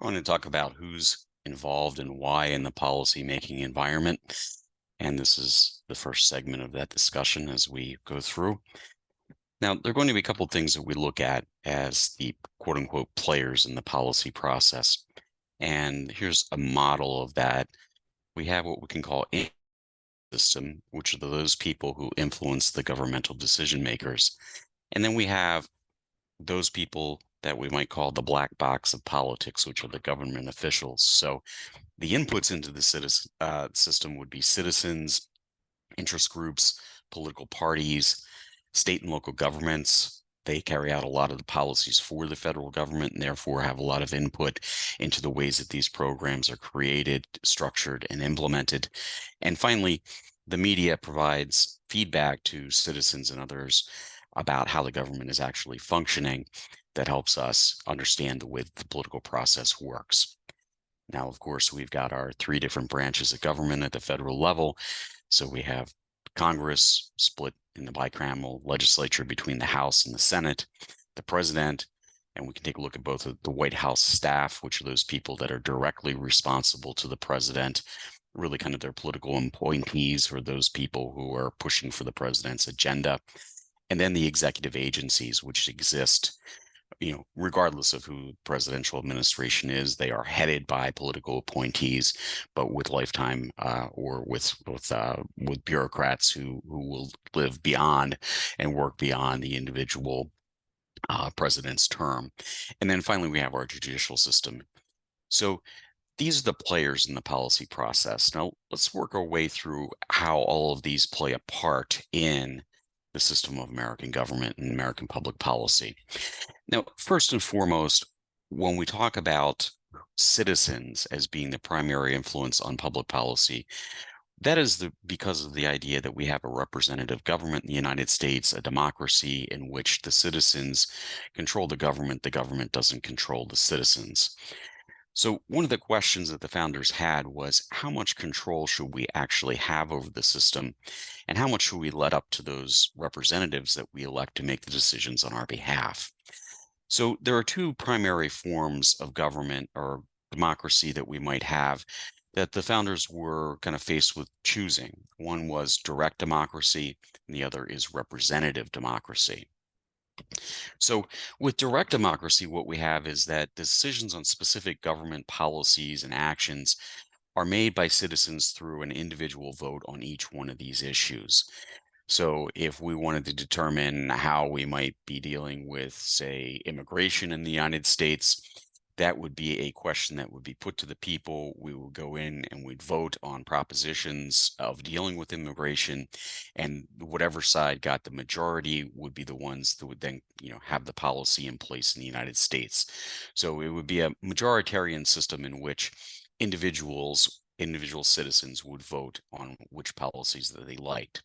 I want to talk about who's involved and why in the policy-making environment. And this is the first segment of that discussion as we go through. Now, there are going to be a couple of things that we look at as the quote unquote players in the policy process. And here's a model of that. We have what we can call a system, which are those people who influence the governmental decision makers. And then we have those people that we might call the black box of politics, which are the government officials. So the inputs into the system would be citizens, interest groups, political parties, state and local governments. They carry out a lot of the policies for the federal government and therefore have a lot of input into the ways that these programs are created, structured, and implemented. And finally, the media provides feedback to citizens and others about how the government is actually functioning that helps us understand the way the political process works. Now, of course, we've got our three different branches of government at the federal level. So we have Congress split in the bicameral legislature between the House and the Senate, the president, and we can take a look at both of the White House staff, which are those people that are directly responsible to the president, really kind of their political appointees or those people who are pushing for the president's agenda. And then the executive agencies, which exist regardless of who the presidential administration is, they are headed by political appointees, but with lifetime or with bureaucrats who will live beyond and work beyond the individual president's term. And then finally, we have our judicial system. So these are the players in the policy process. Now, let's work our way through how all of these play a part in the system of American government and American public policy. Now, first and foremost, when we talk about citizens as being the primary influence on public policy, that is because of the idea that we have a representative government in the United States, a democracy in which the citizens control the government doesn't control the citizens. So one of the questions that the founders had was how much control should we actually have over the system, and how much should we let up to those representatives that we elect to make the decisions on our behalf? So there are two primary forms of government or democracy that we might have that the founders were kind of faced with choosing. One was direct democracy, and the other is representative democracy. So with direct democracy, what we have is that decisions on specific government policies and actions are made by citizens through an individual vote on each one of these issues. So if we wanted to determine how we might be dealing with, say, immigration in the United States, that would be a question that would be put to the people. We would go in and we'd vote on propositions of dealing with immigration, and whatever side got the majority would be the ones that would then, have the policy in place in the United States. So it would be a majoritarian system in which individual citizens would vote on which policies that they liked.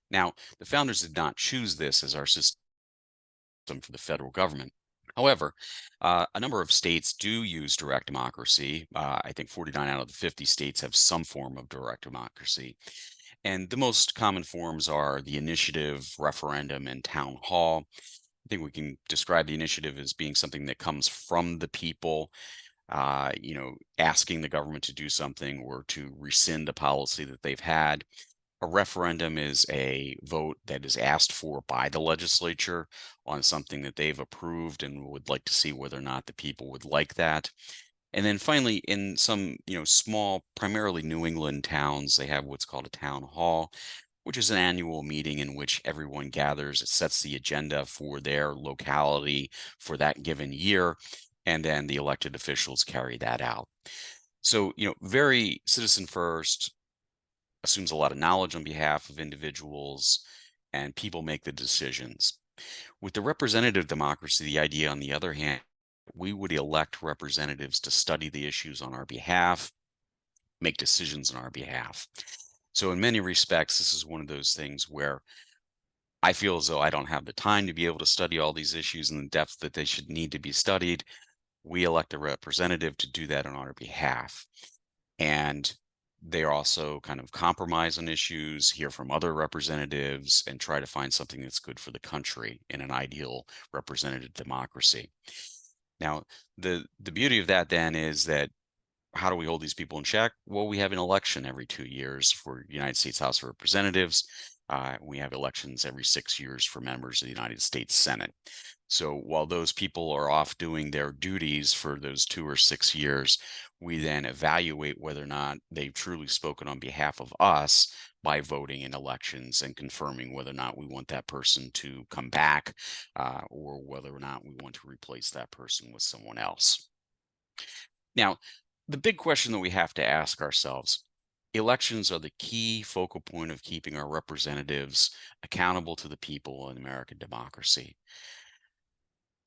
Now, the founders did not choose this as our system for the federal government. However, a number of states do use direct democracy. I think 49 out of the 50 states have some form of direct democracy. And the most common forms are the initiative, referendum, and town hall. I think we can describe the initiative as being something that comes from the people, asking the government to do something or to rescind a policy that they've had. A referendum is a vote that is asked for by the legislature on something that they've approved and would like to see whether or not the people would like that. And then finally, in some, small, primarily New England towns, they have what's called a town hall, which is an annual meeting in which everyone gathers. It sets the agenda for their locality for that given year, and then the elected officials carry that out. So, very citizen first, assumes a lot of knowledge on behalf of individuals, and people make the decisions. With the representative democracy, the idea, on the other hand, we would elect representatives to study the issues on our behalf, make decisions on our behalf. So in many respects, this is one of those things where I feel as though I don't have the time to be able to study all these issues in the depth that they should need to be studied. We elect a representative to do that on our behalf. And they also kind of compromise on issues, hear from other representatives, and try to find something that's good for the country in an ideal representative democracy. Now, the beauty of that then is that how do we hold these people in check? Well, we have an election every 2 years for United States House of Representatives. We have elections every 6 years for members of the United States Senate. So while those people are off doing their duties for those 2 or 6 years, we then evaluate whether or not they've truly spoken on behalf of us by voting in elections and confirming whether or not we want that person to come back, or whether or not we want to replace that person with someone else. Now, the big question that we have to ask ourselves, elections are the key focal point of keeping our representatives accountable to the people in American democracy.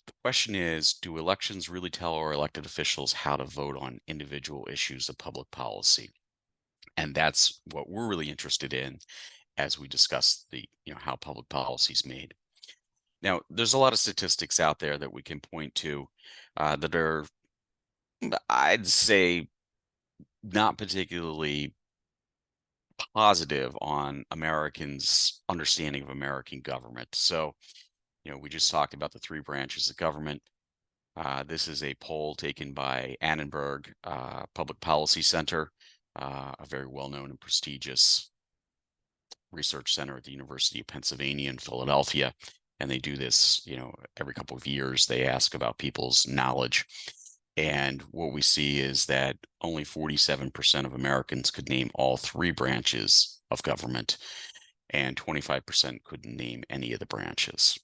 The question is, do elections really tell our elected officials how to vote on individual issues of public policy? And that's what we're really interested in as we discuss how public policy is made. Now, there's a lot of statistics out there that we can point to that are, I'd say, not particularly positive on Americans' understanding of American government. So, we just talked about the three branches of government. This is a poll taken by Annenberg Public Policy Center, a very well-known and prestigious research center at the University of Pennsylvania in Philadelphia. And they do this, every couple of years. They ask about people's knowledge. And what we see is that only 47% of Americans could name all three branches of government, and 25% couldn't name any of the branches.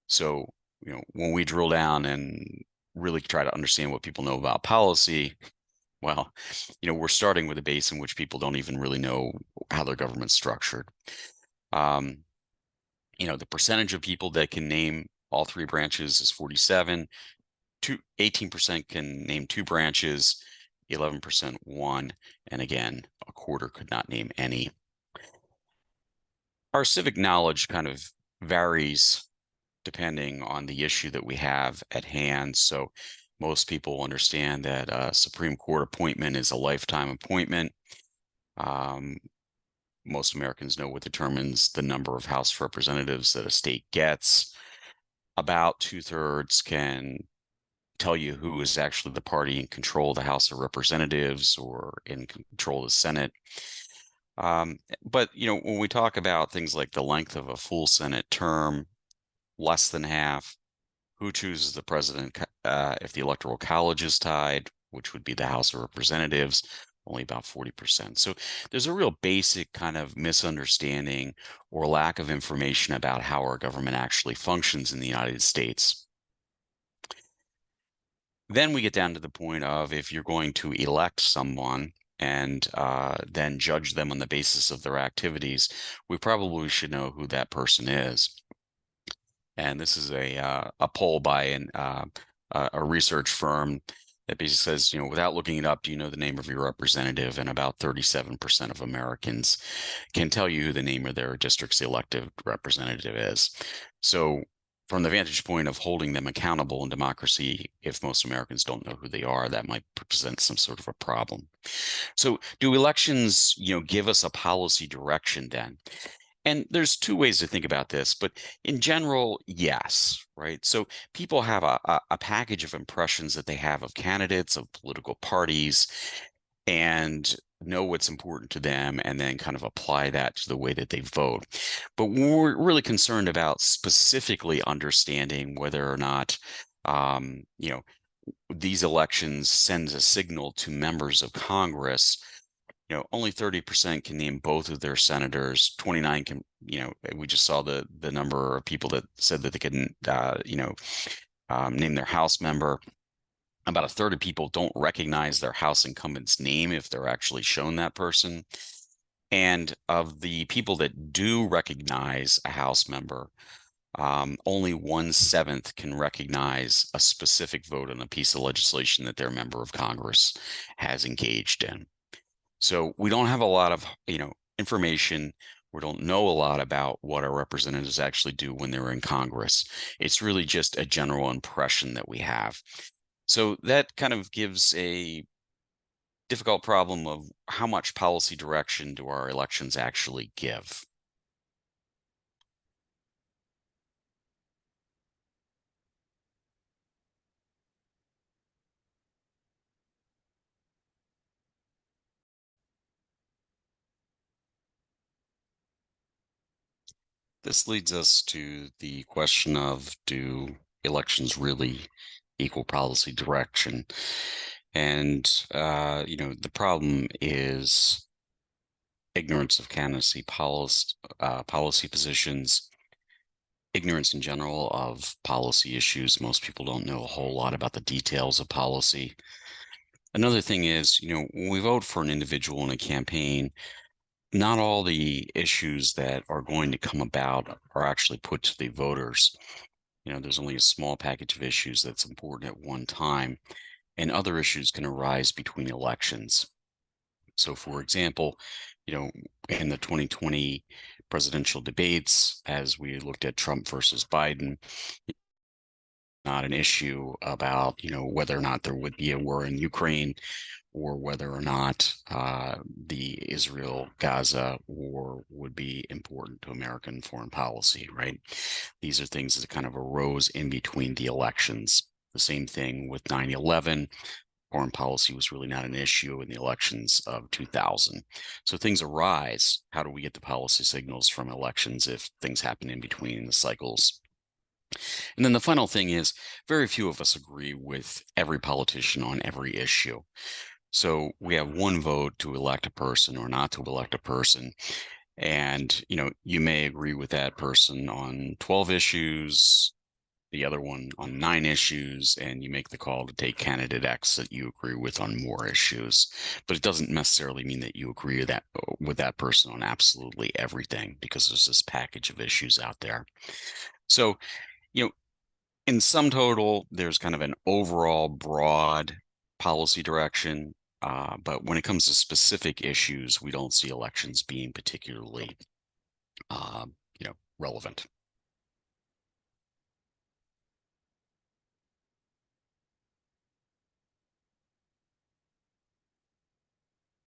So, when we drill down and really try to understand what people know about policy, well, we're starting with a base in which people don't even really know how their government's structured. The percentage of people that can name all three branches is 47. 18% can name two branches, 11% one, and again, a quarter could not name any. Our civic knowledge kind of varies depending on the issue that we have at hand. So most people understand that a Supreme Court appointment is a lifetime appointment. Most Americans know what determines the number of House representatives that a state gets. About 2/3 can tell you who is actually the party in control of the House of Representatives or in control of the Senate. But when we talk about things like the length of a full Senate term, less than half, who chooses the president if the Electoral College is tied, which would be the House of Representatives, only about 40%. So there's a real basic kind of misunderstanding or lack of information about how our government actually functions in the United States. Then we get down to the point of, if you're going to elect someone and then judge them on the basis of their activities, we probably should know who that person is. And this is a poll by a research firm that basically says, without looking it up, do you know the name of your representative? And about 37% of Americans can tell you who the name of their district's elected representative is. So from the vantage point of holding them accountable in democracy, if most Americans don't know who they are, that might present some sort of a problem. So do elections, give us a policy direction then? And there's two ways to think about this, but in general, yes, right? So people have a package of impressions that they have of candidates, of political parties, and know what's important to them, and then kind of apply that to the way that they vote. But we're really concerned about specifically understanding whether or not, these elections sends a signal to members of Congress. Only 30% can name both of their senators. 29 can, we just saw the number of people that said that they couldn't, name their House member. About a third of people don't recognize their House incumbent's name if they're actually shown that person. And of the people that do recognize a House member, only 1/7 can recognize a specific vote on a piece of legislation that their member of Congress has engaged in. So we don't have a lot of, information. We don't know a lot about what our representatives actually do when they're in Congress. It's really just a general impression that we have. So that kind of gives a difficult problem of how much policy direction do our elections actually give. This leads us to the question of, do elections really equal policy direction? And, the problem is ignorance of candidacy policy positions, ignorance in general of policy issues. Most people don't know a whole lot about the details of policy. Another thing is, when we vote for an individual in a campaign, not all the issues that are going to come about are actually put to the voters. There's only a small package of issues that's important at one time, and other issues can arise between elections. So, for example, in the 2020 presidential debates, as we looked at Trump versus Biden, not an issue about, whether or not there would be a war in Ukraine, or whether or not the Israel-Gaza war would be important to American foreign policy, right? These are things that kind of arose in between the elections. The same thing with 9/11. Foreign policy was really not an issue in the elections of 2000. So things arise. How do we get the policy signals from elections if things happen in between the cycles? And then the final thing is, very few of us agree with every politician on every issue. So we have one vote to elect a person or not to elect a person. And, you may agree with that person on 12 issues, the other one on 9 issues, and you make the call to take candidate X that you agree with on more issues. But it doesn't necessarily mean that you agree with that person on absolutely everything, because there's this package of issues out there. So, you know, in sum total, there's kind of an overall broad policy direction. But when it comes to specific issues, we don't see elections being particularly, relevant.